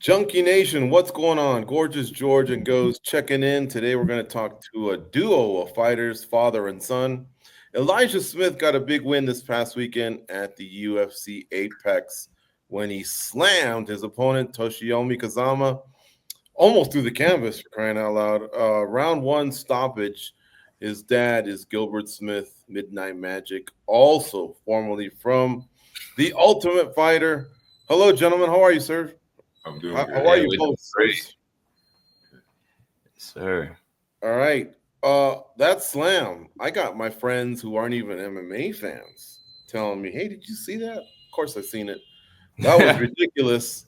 Junkie Nation, what's going on? Gorgeous George and Goes checking in. Today we're going to talk to a duo of fighters, father and son. Elijah Smith got a big win this past weekend at the UFC Apex when he slammed his opponent Toshiomi Kazama almost through the canvas, for crying out loud. Round one stoppage. His dad is Gilbert Smith, Midnight Magic, also formerly from The Ultimate Fighter. Hello, gentlemen. How are you, sir? I'm doing How good. are Yeah, you we're doing both, great, sirs? sir. All right. That slam. I got my friends who aren't even MMA fans telling me, "Hey, did you see that?" Of course, I seen it. That was ridiculous.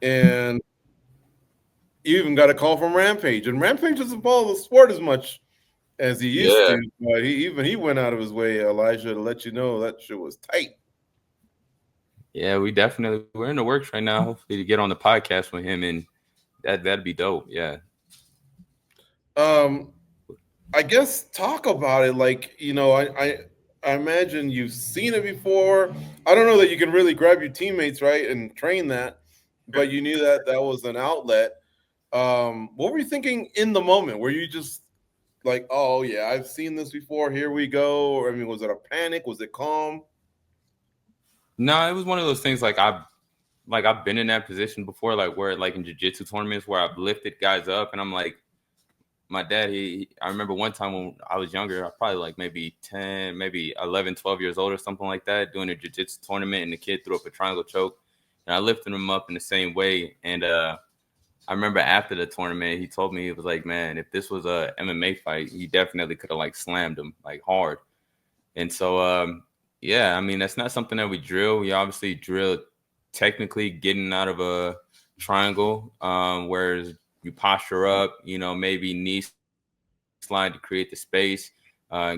And you even got a call from Rampage, and Rampage doesn't follow the sport as much as he used Yeah, to. But he went out of his way, Elijah, to let you know that shit was tight. yeah, we're in the works right now. Hopefully to get on the podcast with him, and that'd be dope. Yeah. Um, I guess talk about it. Like, I imagine you've seen it before. I don't know that you can really grab your teammates, right, and train that, but you knew that that was an outlet. What were you thinking in the moment? Were you just like, oh yeah, I've seen this before, here we go? Or, I mean, was it a panic? Was it calm? No, it was one of those things I've been in that position before, like where like in jiu-jitsu tournaments where I've lifted guys up, and I'm like, my dad, I remember one time when I was younger, I probably like maybe 10, maybe 11, 12 years old or something like that, doing a jiu-jitsu tournament, and the kid threw up a triangle choke, and I lifted him up in the same way, and I remember after the tournament, he told me, he was like, man, if this was a MMA fight, he definitely could have like slammed him like hard. And so, yeah, I mean, that's not something that we drill. We obviously drill technically getting out of a triangle, whereas you posture up, maybe knee slide to create the space,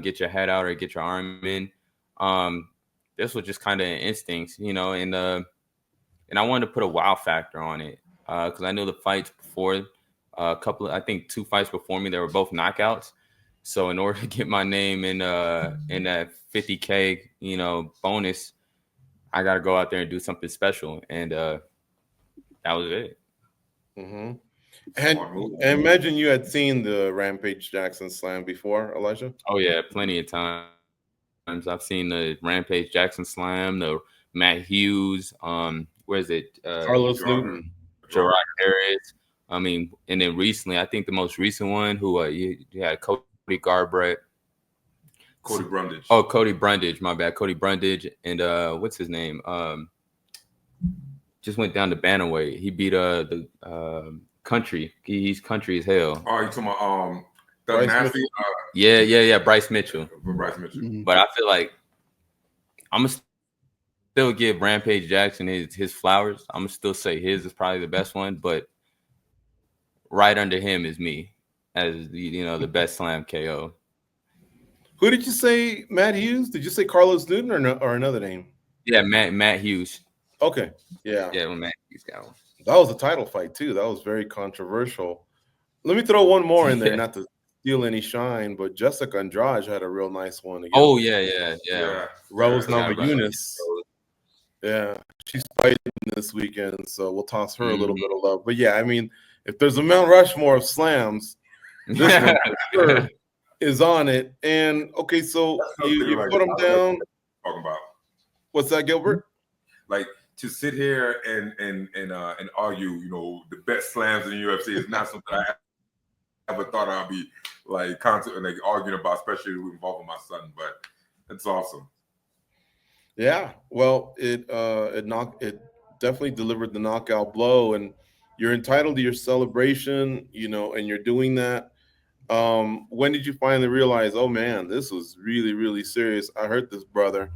get your head out or get your arm in. Um, this was just kind of instincts, and I wanted to put a wow factor on it because I knew the fights before I think 2 fights before me, they were both knockouts. So in order to get my name in that 50K, bonus, I got to go out there and do something special, and that was it. Mm-hmm. And Smart move. I imagine you had seen the Rampage Jackson slam before, Elijah. Oh yeah, plenty of times. I've seen the Rampage Jackson Slam, the Matt Hughes, where is it? Carlos Gerard, Newton. Gerard Harris. I mean, and then recently, I think the most recent one, who you had Cody Garbrandt. Cody Brundage. Oh, Cody Brundage, my bad. Cody Brundage and what's his name? Just went down to bantamweight. He beat the country. He's country as hell. Oh, you talking about the Bryce nasty Yeah. Bryce Mitchell. Bryce Mitchell. Mhm. But I feel like I'm gonna still give Rampage Jackson his flowers. I'm gonna still say his is probably the best one, but right under him is me as the best slam KO. Who did you say, Matt Hughes? Did you say Carlos Newton or, no, or another name? Yeah, Matt Hughes. Okay, yeah. Yeah, when Matt Hughes got one. That was a title fight, too. That was very controversial. Let me throw one more in there, Yeah. not to steal any shine, but Jessica Andrade had a real nice one against Oh yeah. Rose Yeah, Namajunas. Yeah, she's fighting this weekend, so we'll toss her a little bit of love. But yeah, I mean, if there's a Mount Rushmore of slams, this one for sure is on it. And okay, so you Like, put them down. talking about What's that, Gilbert? like to sit here and argue, the best slams in the UFC is not something I ever thought I'd be like constantly like arguing about, especially involving my son. But it's awesome. Yeah, well, it definitely delivered the knockout blow, and you're entitled to your celebration, and you're doing that. When did you finally realize, oh man, this was really, really serious? I hurt this brother.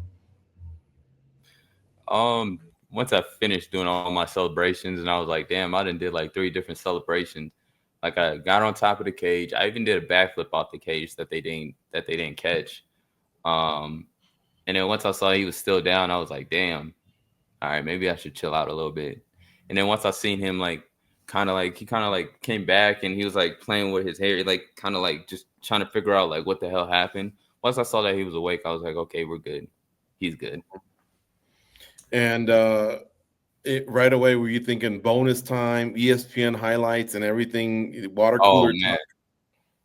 Once I finished doing all my celebrations, and I was like, damn, I done did like 3 different celebrations. Like I got on top of the cage. I even did a backflip off the cage that they didn't catch. Um, and then once I saw he was still down, I was like, damn, all right, maybe I should chill out a little bit. And then once I seen him like he kind of like came back and he was like playing with his hair, like kind of like just trying to figure out like what the hell happened. Once I saw that he was awake, I was like, okay, we're good. He's good. And right away, were you thinking bonus time, ESPN highlights, and everything? Water Oh cooler man, time?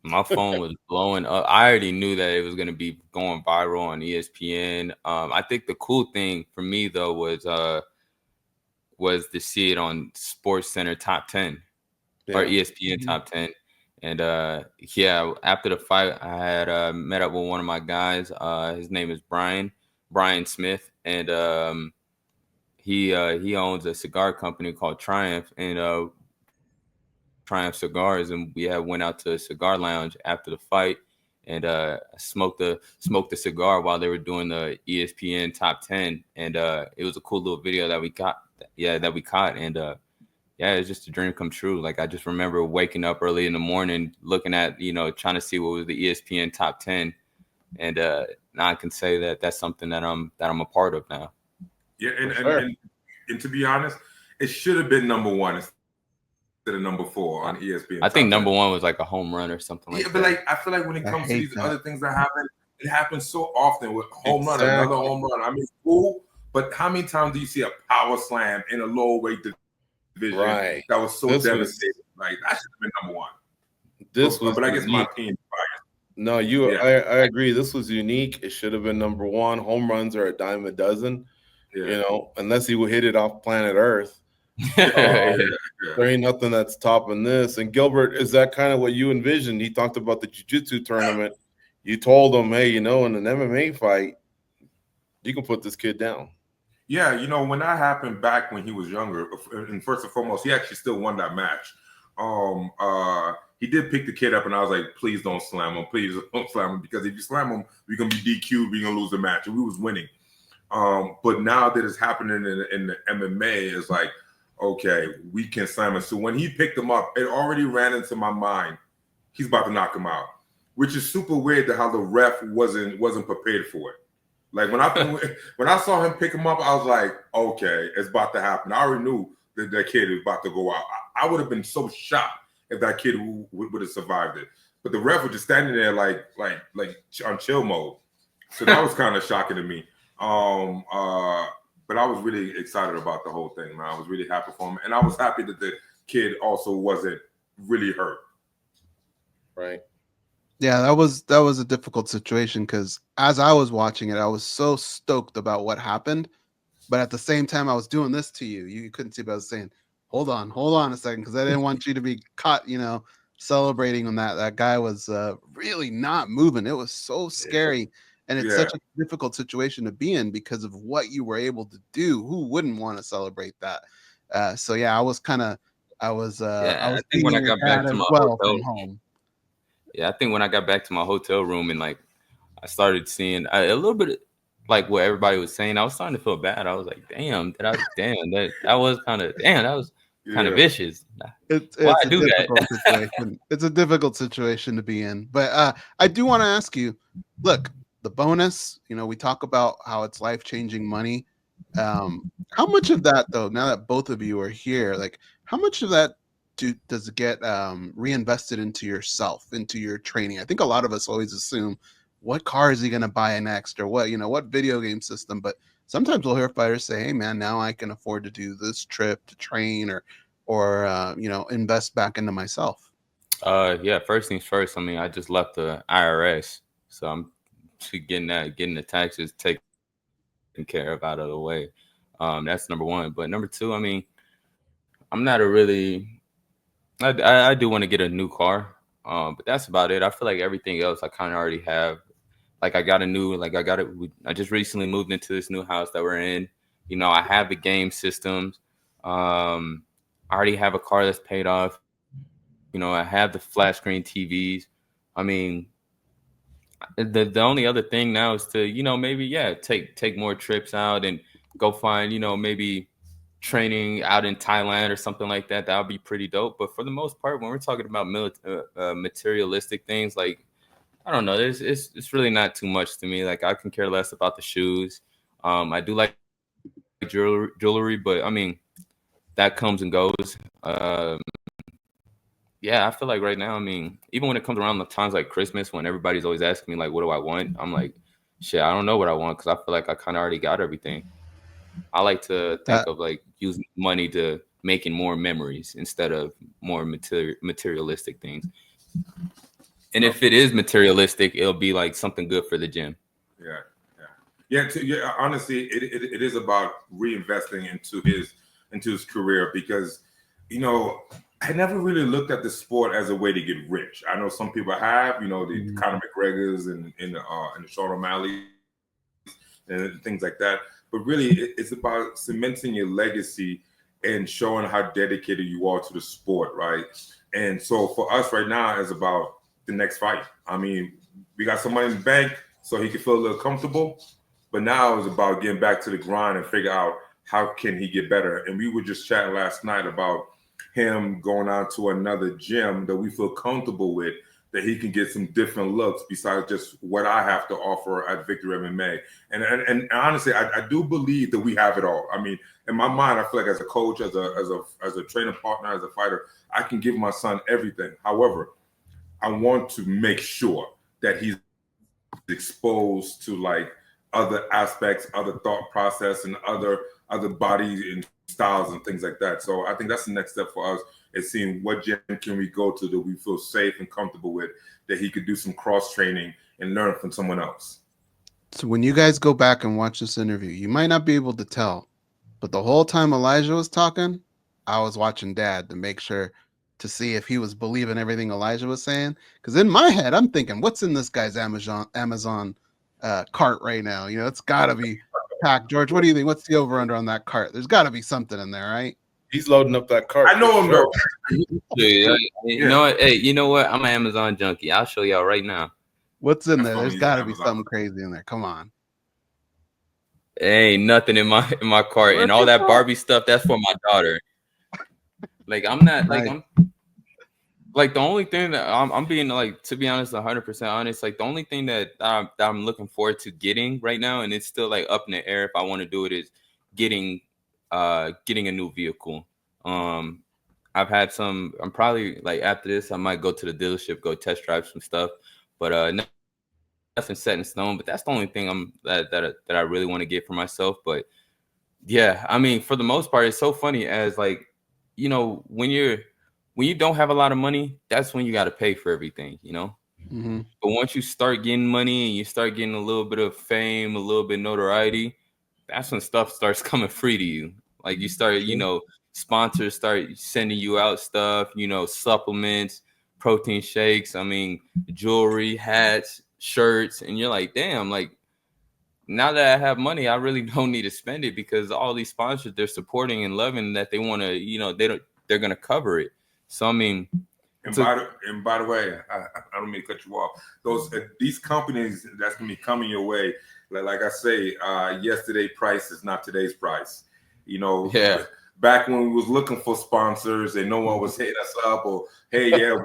my phone was blowing up. I already knew that it was going to be going viral on ESPN. I think the cool thing for me though was to see it on Sports Center Top 10 or Yeah. ESPN Top 10. And yeah, after the fight, I had met up with one of my guys. His name is Brian Smith, and he owns a cigar company called Triumph, and Triumph cigars, and we had went out to a cigar lounge after the fight, and smoked the cigar while they were doing the ESPN Top 10, and it was a cool little video that we got, that we caught, and yeah, it's just a dream come true. Like I just remember waking up early in the morning, looking at trying to see what was the ESPN Top 10, and now I can say that that's something that I'm a part of now. Yeah, Sure. and to be honest, it should have been number one instead of number 4 on ESPN. I think number 1 was like a home run or something like that. But like I feel like when it comes to these other things that happen, it happens so often with home run, another home run. I mean, cool, but how many times do you see a power slam in a low weight division that was so devastating? Like that should have been number 1. But I guess my opinion. No, I agree. This was unique. It should have been number 1. Home runs are a dime a dozen. Unless he would hit it off planet Earth. There ain't nothing that's topping this. And Gilbert, is that kind of what you envisioned? He talked about the jiu-jitsu tournament. You told him, hey, in an MMA fight, you can put this kid down. Yeah, when that happened back when he was younger, and first and foremost, he actually still won that match. He did pick the kid up, and I was like, please don't slam him. Please don't slam him, because if you slam him, we're going to be DQ'd. We're going to lose the match. And we was winning. But now that it's happening in the MMA, it's like, okay, we can slam him. So when he picked him up, it already ran into my mind, he's about to knock him out, which is super weird to how the ref wasn't prepared for it. Like when I saw him pick him up, I was like, okay, it's about to happen. I already knew that kid was about to go out. I would have been so shocked if that kid would have survived it. But the ref was just standing there like on chill mode. So that was kind of shocking to me. But I was really excited about the whole thing, man. I was really happy for him. And I was happy that the kid also wasn't really hurt. Right. Yeah, that was a difficult situation, because as I was watching it, I was so stoked about what happened. But at the same time, I was doing this to you. You couldn't see, but I was saying, hold on a second, because I didn't want you to be caught, celebrating on that. That guy was really not moving. It was so scary. And it's such a difficult situation to be in because of what you were able to do. Who wouldn't want to celebrate that? So yeah, I was I think when I got back to my hotel home. Yeah, I think when I got back to my hotel room and like I started seeing a little bit like what everybody was saying, I was starting to feel bad. I was like, that was kind of vicious. It's a difficult situation. It's a difficult situation to be in. But I do want to ask you, look, the bonus, we talk about how it's life-changing money. How much of that, though, now that both of you are here, like how much of that does it get reinvested into yourself, into your training? I think a lot of us always assume, what car is he going to buy next, or what video game system? But sometimes we'll hear fighters say, hey man, now I can afford to do this trip to train or invest back into myself. Yeah, first things first. I mean, I just left the IRS, so I'm getting the taxes taken care of out of the way. That's number 1. But number 2, I mean, I'm not I do want to get a new car, but that's about it. I feel like everything else I kind of already have. Like I just recently moved into this new house that we're in. I have the game systems. I already have a car that's paid off. I have the flat screen TVs. I mean, the only other thing now is to, maybe, take more trips out and go find, maybe training out in Thailand or something like that. That would be pretty dope. But for the most part, when we're talking about materialistic things, like, I don't know, it's really not too much to me. Like I can care less about the shoes. I do like jewelry, but I mean, that comes and goes. Yeah, I feel like right now, I mean, even when it comes around the times like Christmas, when everybody's always asking me like, what do I want? I'm like, shit, I don't know what I want, because I feel like I kind of already got everything. I like to think of like using money to making more memories instead of more materialistic things. And if it is materialistic, it'll be like something good for the gym. Yeah. Honestly, it is about reinvesting into his career, because, you know, I never really looked at the sport as a way to get rich. I know some people have, you know, the Conor McGregors and the Sean O'Malley and things like that. But really, it's about cementing your legacy and showing how dedicated you are to the sport, right? And so for us right now, it's about the next fight. I mean, we got some money in the bank so he can feel a little comfortable. But now it's about getting back to the grind and figure out how can he get better. And we were just chatting last night about him going out to another gym that we feel comfortable with, that he can get some different looks besides just what I have to offer at Victory MMA. And honestly, I do believe that we have it all. I mean, in my mind, I feel like as a coach, as a training partner, as a fighter, I can give my son everything. However, I want to make sure that he's exposed to like other aspects, other thought process, and other body and styles and things like that. So I think that's the next step for us, is seeing what gym can we go to that we feel safe and comfortable with, that he could do some cross training and learn from someone else. So when you guys go back and watch this interview, you might not be able to tell, but the whole time Elijah was talking, I was watching Dad to make sure to see if he was believing everything Elijah was saying. Because in my head, I'm thinking, what's in this guy's Amazon cart right now? You know, it's got to be packed. George, what do you think? What's the over-under on that cart? There's got to be something in there, right? He's loading up that cart. I know him, sure. You know what? Hey, you know what? I'm an Amazon junkie. I'll show y'all right now. What's in there? There's got to be something crazy in there. Come on. Ain't nothing in my cart. And all that Barbie stuff, that's for my daughter. Like, I'm not like I'm like, the only thing that I'm being, like, to be honest, 100% honest, like the only thing that I'm looking forward to getting right now, and it's still like up in the air if I want to do it, is getting a new vehicle. I've had some. I'm probably, like, after this, I might go to the dealership, go test drive some stuff, but nothing set in stone. But that's the only thing that I really want to get for myself. But yeah, I mean, for the most part, it's so funny, as like, you know, when you don't have a lot of money, that's when you got to pay for everything, you know. Mm-hmm. But once you start getting money and you start getting a little bit of fame, a little bit of notoriety, that's when stuff starts coming free to you. Like, you start, you know, sponsors start sending you out stuff, you know, supplements, protein shakes, I mean, jewelry, hats, shirts, and you're like, damn, like, now that I have money, I really don't need to spend it, because all these sponsors, they're supporting and loving that, they want to, you know, they're going to cover it. So, I mean, and by the way, I don't mean to cut you off. These companies that's gonna be coming your way, like I say, yesterday's price is not today's price. You know, yeah. Back when we was looking for sponsors and no one was hitting us up, or hey, yeah,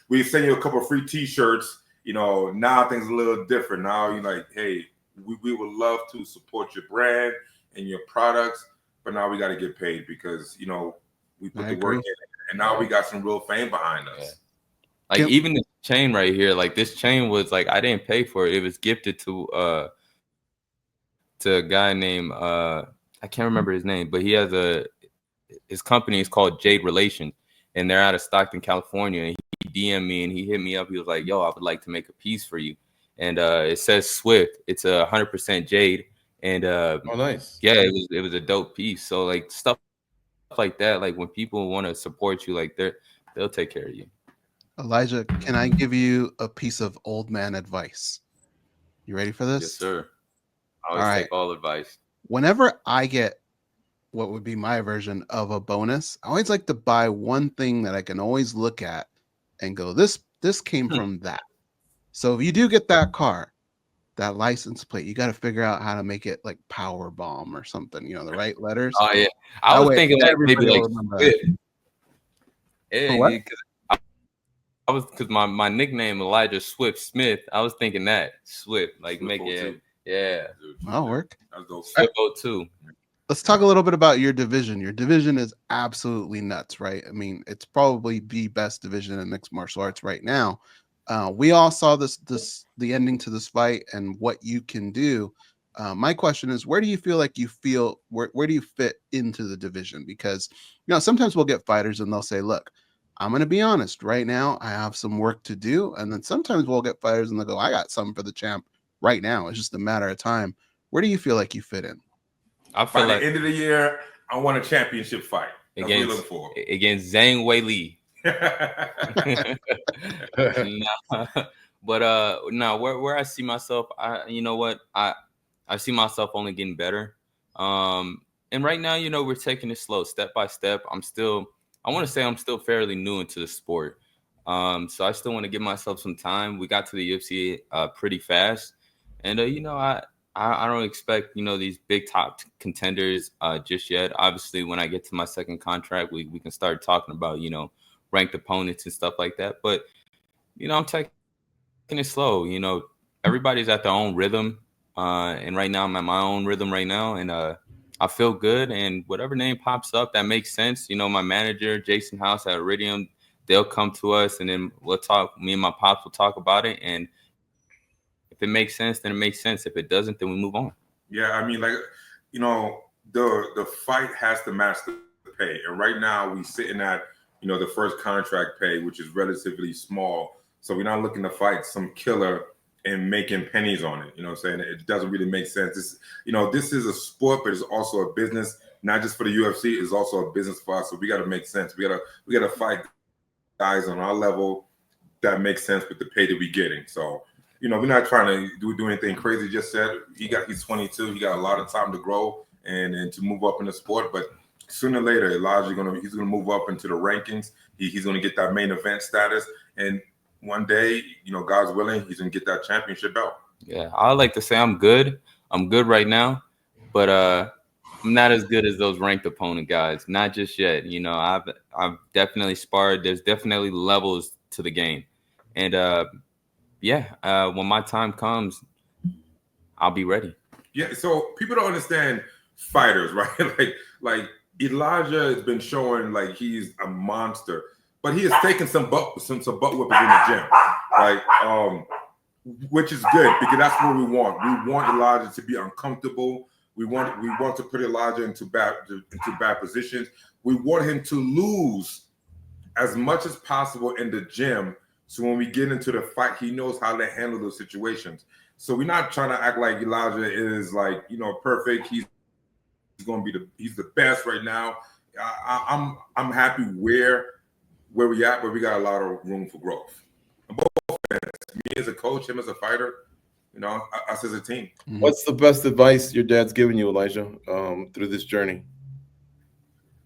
we send you a couple of free T-shirts. You know, now things are a little different. Now you're like, hey, we would love to support your brand and your products, but now we got to get paid, because, you know, we put the work in. And now we got some real fame behind us. Yeah. Like, even this chain right here, like, this chain was like, I didn't pay for it. It was gifted to a guy named I can't remember his name, but he has his company is called Jade Relations, and they're out of Stockton, California. And he DM'd me and he hit me up. He was like, "Yo, I would like to make a piece for you." And it says Swift. It's 100% Jade. And oh, nice. Yeah, it was a dope piece. So, like, stuff like that, like, when people want to support you, like, they'll take care of you. Elijah, can I give you a piece of old man advice? You ready for this? Yes, sir. I always take all advice. Whenever I get what would be my version of a bonus, I always like to buy one thing that I can always look at and go, this came from that. So if you do get that car, that license plate, you got to figure out how to make it like Power Bomb or something, you know, the right letters. Oh yeah, I was thinking like maybe like Swift. Yeah, because my nickname Elijah Swift Smith. I was thinking that Swift, like, Swift make it. Yeah, that'll work. Swift 02. Let's talk a little bit about your division. Your division is absolutely nuts, right? I mean, it's probably the best division in mixed martial arts right now. We all saw the ending to this fight and what you can do. My question is, where do you feel like where do you fit into the division? Because, sometimes we'll get fighters and they'll say, look, I'm going to be honest right now. I have some work to do. And then sometimes we'll get fighters and they'll go, I got something for the champ right now. It's just a matter of time. Where do you feel like you fit in? I feel By like the end of the year, I want a championship fight. That's what we look for. Against Zhang Wei Li. But no, where I see myself, I see myself only getting better. And right now, we're taking it slow, step by step. I want to say I'm still fairly new into the sport. So I still want to give myself some time. We got to the UFC pretty fast. And, I don't expect, these big top contenders just yet. Obviously, when I get to my second contract, we can start talking about, ranked opponents and stuff like that. But, I'm taking it slow. Everybody's at their own rhythm. And right now I'm at my own rhythm right now. And I feel good. And whatever name pops up that makes sense, my manager, Jason House at Iridium, they'll come to us and then we'll talk. Me and my pops will talk about it. And if it makes sense, then it makes sense. If it doesn't, then we move on. Yeah, I mean, the fight has to match the pay. And right now we sitting at, the first contract pay, which is relatively small. So we're not looking to fight some killer and making pennies on it. You know what I'm saying? It doesn't really make sense. This is a sport, but it's also a business, not just for the UFC. It's also a business for us. So we got to make sense. We got to fight guys on our level that makes sense with the pay that we're getting. So, we're not trying to do anything crazy. Just said he's 22. He got a lot of time to grow and to move up in the sport. But sooner or later, Elijah's he's gonna move up into the rankings. He's gonna get that main event status, and one day, God's willing, he's gonna get that championship belt. Yeah, I like to say I'm good. I'm good right now, but I'm not as good as those ranked opponent guys. Not just yet. I've definitely sparred. There's definitely levels to the game, and when my time comes, I'll be ready. Yeah. So people don't understand fighters, right? like Elijah has been showing like he's a monster, but he has taken some butt whippers in the gym, which is good because that's what we want. We want Elijah to be uncomfortable. We want to put Elijah into bad positions. We want him to lose as much as possible in the gym. So when we get into the fight, he knows how to handle those situations. So we're not trying to act like Elijah is perfect. He's going to be he's the best right now. I'm happy where we at, but we got a lot of room for growth. And both me as a coach, him as a fighter, us as a team. What's the best advice your dad's given you, Elijah, through this journey?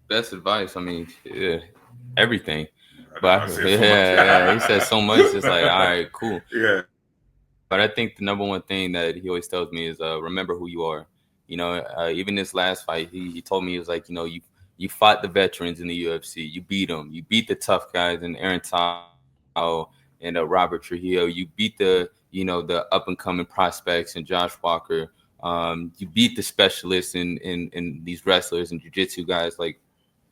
Best advice? I mean, everything. But he says so much. It's like, all right, cool. Yeah. But I think the number one thing that he always tells me is remember who you are. Even this last fight, he told me, he was like, you fought the veterans in the UFC. You beat them. You beat the tough guys and Aaron Tao and Robert Trujillo. You beat the up and coming prospects and Josh Walker. You beat the specialists in these wrestlers and jiu-jitsu guys like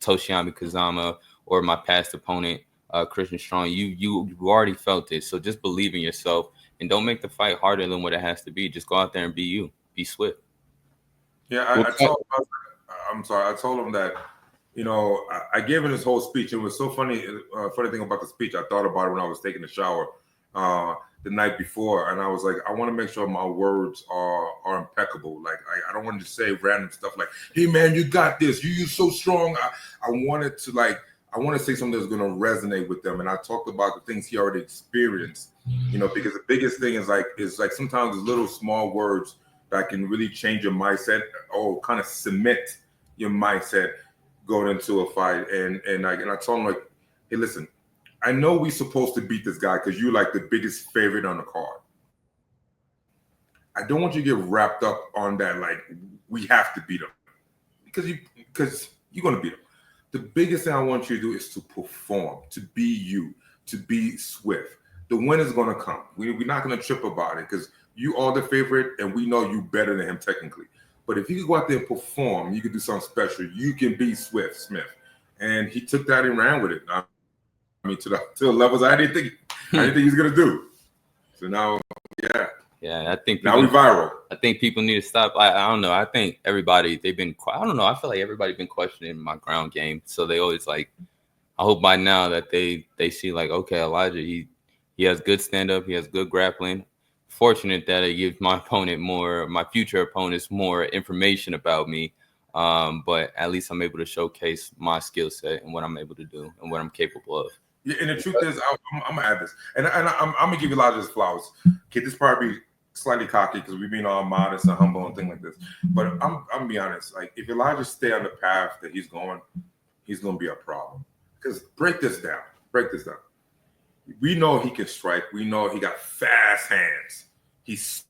Toshiami Kazama or my past opponent, Christian Strong. You already felt it. So just believe in yourself and don't make the fight harder than what it has to be. Just go out there and be you. Be swift. Yeah, I told him that, I gave him this whole speech. It was so funny. Funny thing about the speech, I thought about it when I was taking a shower the night before, and I was like, I want to make sure my words are impeccable. Like I don't want to say random stuff like, "Hey man, you got this. You're so strong." I wanted to say something that's going to resonate with them, and I talked about the things he already experienced. Because the biggest thing is sometimes there's little small words that can really change your mindset or kind of cement your mindset going into a fight. And I told him, like, hey, listen, I know we're supposed to beat this guy because you're like the biggest favorite on the card. I don't want you to get wrapped up on that, like, we have to beat him. Because you're going to beat him. The biggest thing I want you to do is to perform, to be you, to be swift. The win is going to come. We're not going to trip about it because you are the favorite and we know you better than him technically. But if you could go out there and perform, you could do something special. You can be Smith. And he took that and ran with it. I mean, to the levels I didn't think he was going to do. So now, yeah. Yeah, I think now we viral. I think people need to stop. I don't know. I think everybody I don't know. I feel like everybody's been questioning my ground game, so they always like. I hope by now that they see like, okay, Elijah, he has good stand up, he has good grappling. Fortunate that it gives my future opponents more information about me. But at least I'm able to showcase my skill set and what I'm able to do and what I'm capable of. Yeah, and the truth is, I'm gonna add this, and I'm gonna give Elijah his flowers. Okay, this probably slightly cocky because we've been all modest and humble and things like this. But I'm gonna be honest. Like, if Elijah stay on the path that he's gonna be a problem. Because break this down. We know he can strike. We know he got fast hands. He's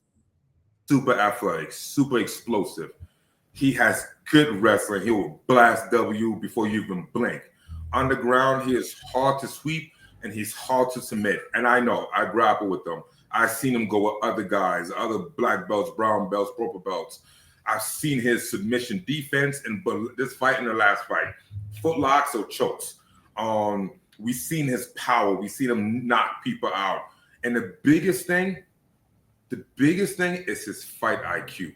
super athletic, super explosive. He has good wrestling. He will blast W before you even blink. On the ground, he is hard to sweep and he's hard to submit. And I know, I grapple with them. I've seen him go with other guys, other black belts, brown belts, purple belts. I've seen his submission defense and this fight and the last fight, footlocks or chokes. We've seen his power. We've seen him knock people out. And the biggest thing is his fight IQ.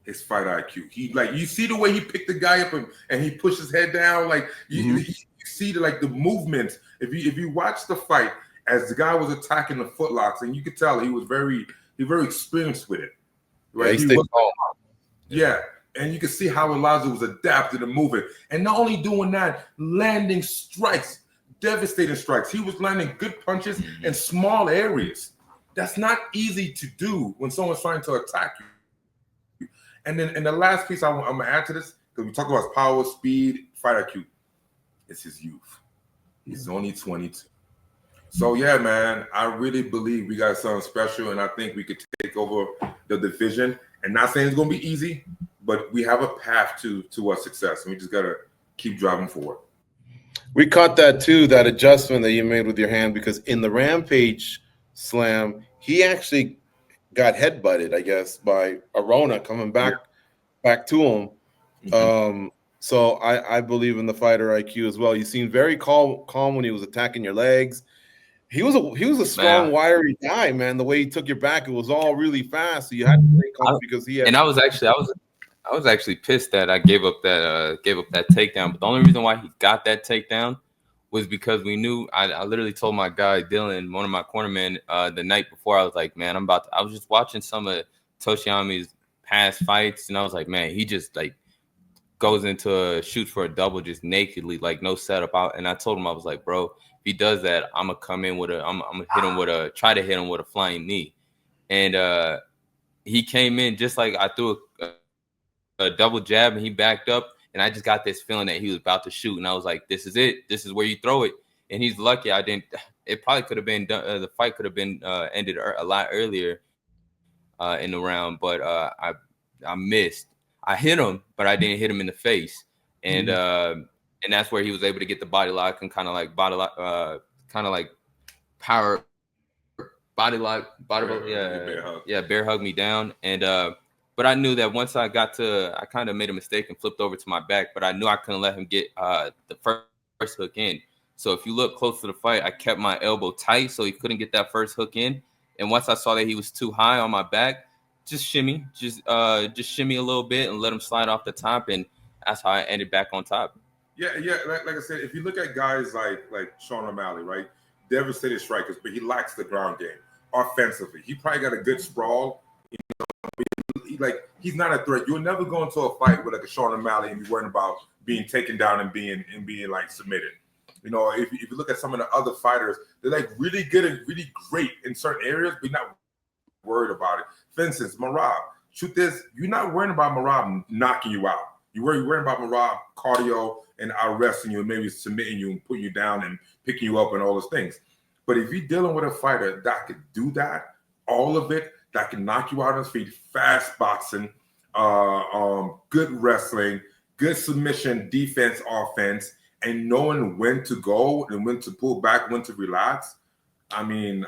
His fight IQ. He, like, you see the way he picked the guy up and he pushed his head down. Like, you see the movements. If you watch the fight as the guy was attacking the footlocks, and you could tell he was very experienced with it. Right? Yeah. And you can see how Elijah was adapted and moving. And not only doing that, landing strikes, devastating strikes. He was landing good punches in small areas. That's not easy to do when someone's trying to attack you. And then in the last piece I'm going to add to this, because we talk about his power, speed, fight IQ, it's his youth. He's only 22. So, yeah, man, I really believe we got something special, and I think we could take over the division. And not saying it's going to be easy, but we have a path to our success, and we just got to keep driving forward. We caught that too, that adjustment that you made with your hand, because in the Rampage slam, he actually got headbutted, I guess, by Arona coming back to him. So I believe in the fighter IQ as well. You seemed very calm when he was attacking your legs. He was a strong, wiry guy, man. The way he took your back, it was all really fast. So you had to stay calm because he had. And I was actually pissed that I gave up that takedown. But the only reason why he got that takedown was because we knew. I literally told my guy Dylan, one of my cornermen, the night before. I was like, man, I was just watching some of Toshiami's past fights, and I was like, man, he just like goes into shoots for a double just nakedly, like no setup out. And I told him, I was like, bro, if he does that, I'm gonna come in I'm gonna try to hit him with a flying knee. And he came in just like I threw a double jab, and he backed up, and I just got this feeling that he was about to shoot, and I was like, this is it. This is where you throw it. And he's lucky I didn't. It probably could have been done. The fight could have been ended a lot earlier in the round, but I missed. I hit him, but I didn't hit him in the face, and that's where he was able to get the body lock and kind of like power body lock, bear hug me down, and but I knew that once I kind of made a mistake and flipped over to my back, but I knew I couldn't let him get the first hook in. So if you look close to the fight, I kept my elbow tight so he couldn't get that first hook in. And once I saw that he was too high on my back, just shimmy a little bit and let him slide off the top, and that's how I ended back on top. Yeah. Like I said, if you look at guys like Sean O'Malley, right, devastated strikers, but he lacks the ground game offensively. He probably got a good sprawl. He's not a threat. You'll never go into a fight with like a Sean O'Malley and be worrying about being taken down and being like submitted. You know, if you look at some of the other fighters, they're like really good and really great in certain areas, but you're not worried about it. For instance, Merab. Truth is, you're not worrying about Merab knocking you out. You're worrying about Merab cardio and arresting you and maybe submitting you and putting you down and picking you up and all those things. But if you're dealing with a fighter that could do that, all of it, that can knock you out on his feet, fast boxing, good wrestling, good submission, defense, offense, and knowing when to go and when to pull back, when to relax. I mean,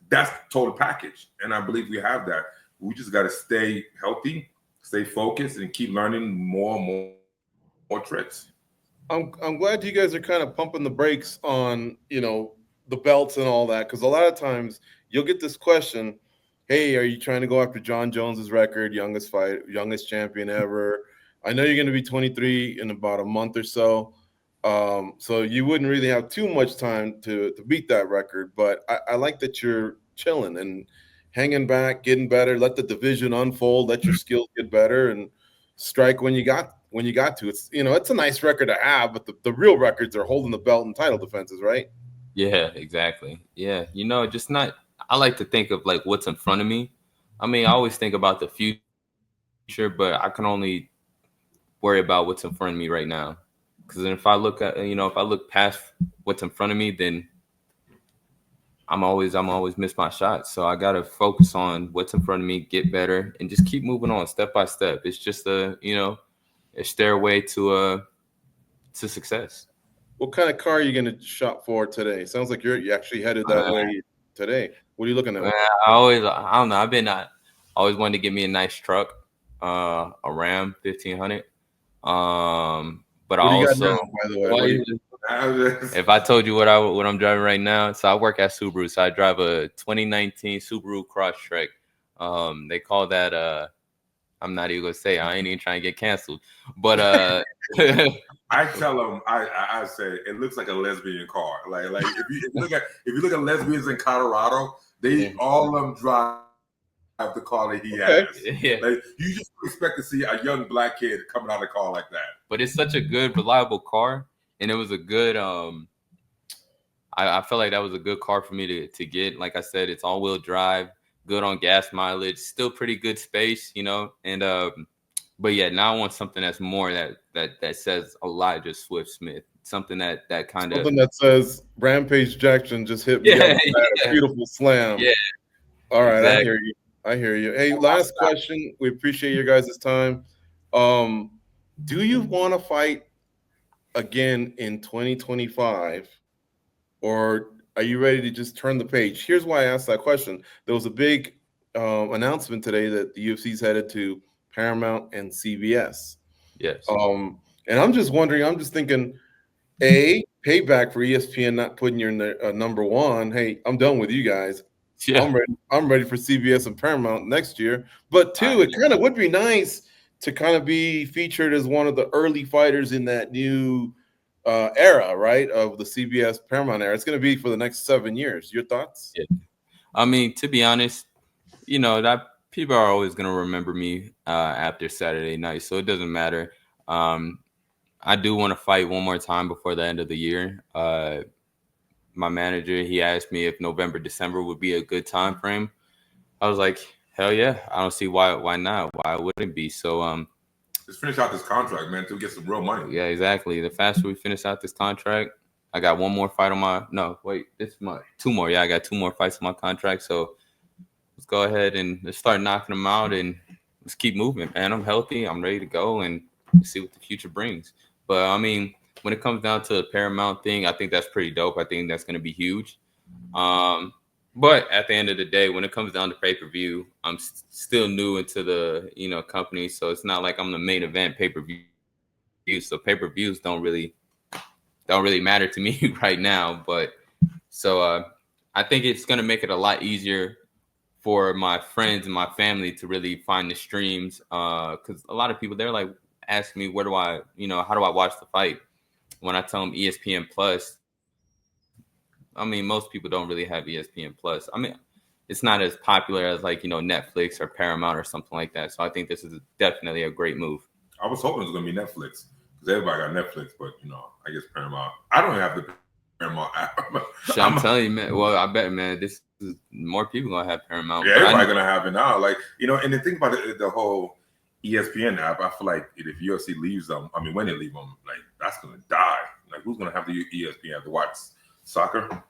that's the total package, and I believe we have that. We just got to stay healthy, stay focused, and keep learning more and more tricks. I'm glad you guys are kind of pumping the brakes on, the belts and all that, because a lot of times you'll get this question, hey, are you trying to go after John Jones's record, youngest champion ever? I know you're going to be 23 in about a month or so. So you wouldn't really have too much time to beat that record. But I like that you're chilling and hanging back, getting better. Let the division unfold. Let your skills get better and strike when you got to. It's it's a nice record to have, but the real records are holding the belt and title defenses, right? Yeah, exactly. Yeah, just not. I like to think of like what's in front of me. I mean, I always think about the future, but I can only worry about what's in front of me right now. Because then if I look at, if I look past what's in front of me, then I'm always miss my shots. So I gotta focus on what's in front of me, get better, and just keep moving on step by step. It's just a stairway to success. What kind of car are you going to shop for today? Sounds like you actually headed that way today. What are you looking at? I don't know. I always wanted to get me a nice truck, a Ram 1500. But what do you also, got now, by the way? If I told you what I'm driving right now, so I work at Subaru, so I drive a 2019 Subaru Crosstrek. They call that I'm not even gonna say. I ain't even trying to get canceled, but I tell them, I say it looks like a lesbian car. Like if you look at lesbians in Colorado, they all of them drive the car that he has. Yeah. Like you just expect to see a young black kid coming out of a car like that. But it's such a good, reliable car, and it was a good. I felt like that was a good car for me to get. Like I said, it's all-wheel drive, good on gas mileage, still pretty good space, and but yeah, now I want something that's more that says Elijah Swift Smith, something that kind of something that says Rampage Jackson just hit me up. A beautiful slam. Yeah. All right, exactly. I hear you. Hey, last question. We appreciate your guys' time. Do you want to fight again in 2025, or are you ready to just turn the page? Here's why I asked that question. There was a big announcement today that the UFC's headed to Paramount and CBS. Yes. And I'm just wondering, I'm just thinking, payback for ESPN not putting you in the number one. Hey, I'm done with you guys. Yeah. I'm ready for CBS and Paramount next year. But two, it kind of would be nice to kind of be featured as one of the early fighters in that new era, right, of the CBS Paramount era. It's going to be for the next 7 years. Your thoughts? Yeah. I mean, to be honest, that people are always going to remember me after Saturday night, so it doesn't matter. I do want to fight one more time before the end of the year. My manager, he asked me if November, December would be a good time frame. I was like, hell yeah. I don't see why not. Why wouldn't it be? So just finish out this contract, man, to get some real money. Yeah, exactly. The faster we finish out this contract, I got one more fight on two more. Yeah, I got 2 more fights on my contract. So let's go ahead and let's start knocking them out and let's keep moving, man. I'm healthy. I'm ready to go and see what the future brings. But I mean, when it comes down to the Paramount thing, I think that's pretty dope. I think that's going to be huge. But at the end of the day, when it comes down to pay-per-view, I'm still new into the company, so it's not like I'm the main event pay-per-view. So pay-per-views don't really matter to me right now. But so I think it's going to make it a lot easier for my friends and my family to really find the streams, because a lot of people, they're like asking me, how do I watch the fight? When I tell them ESPN Plus, I mean, most people don't really have ESPN Plus. I mean, it's not as popular as like, Netflix or Paramount or something like that. So I think this is definitely a great move. I was hoping it was going to be Netflix because everybody got Netflix, but, I guess Paramount. I don't have the Paramount app. I'm telling you, man. Well, I bet, man, this is more people going to have Paramount. Yeah, everybody going to have it now. Like, and the thing about the whole ESPN app, I feel like if UFC leaves them, I mean, when they leave them, like, that's going to die. Like, who's going to have the ESPN to watch soccer?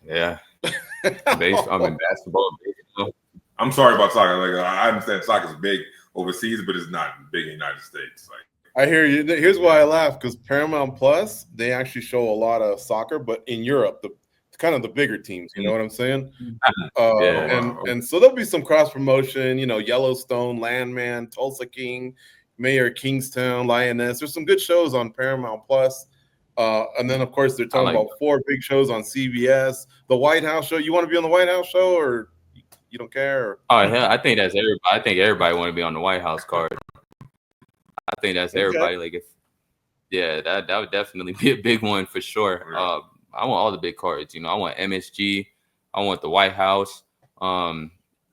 Yeah. I mean, basketball. Baseball. I'm sorry about soccer. Like, I understand soccer's big overseas, but it's not big in the United States. Like, I hear you. Here's why I laugh, because Paramount Plus, they actually show a lot of soccer, but in Europe, kind of the bigger teams. You know what I'm saying? And so there'll be some cross promotion. Yellowstone, Landman, Tulsa King, Mayor Kingstown, Lioness. There's some good shows on Paramount Plus. And then, of course, they're talking about 4 big shows on CBS. The White House show. You want to be on the White House show, or You don't care? Or? Oh hell, I think that's everybody. I think everybody want to be on the White House card. I think that's everybody. Like that would definitely be a big one for sure. Yeah. I want all the big cards. I want MSG. I want the White House.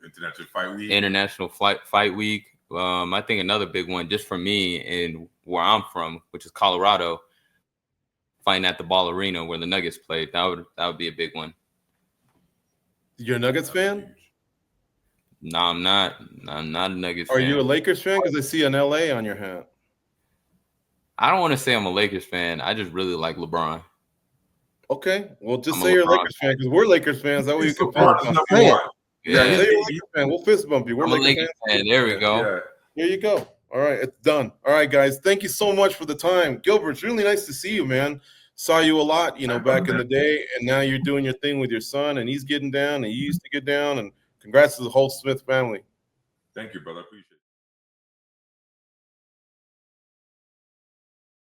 International Fight Week. I think another big one just for me and where I'm from, which is Colorado, fighting at the Ball Arena where the Nuggets played. That would be a big one. You're a Nuggets fan? No, I'm not. I'm not a Nuggets fan. Are you a Lakers fan? Because I see an LA on your hat. I don't want to say I'm a Lakers fan. I just really like LeBron. Okay, well, just say you're a Lakers fan because we're Lakers fans. That way you can say it. Yeah, say you're a Lakers fan. We'll fist bump you. We're Lakers fan. There we go. Yeah. There you go. All right, it's done. All right, guys, thank you so much for the time. Gilbert, it's really nice to see you, man. Saw you a lot, back in the day, and now you're doing your thing with your son, and he's getting down, and you used to get down, and congrats to the whole Smith family. Thank you, brother. I appreciate it.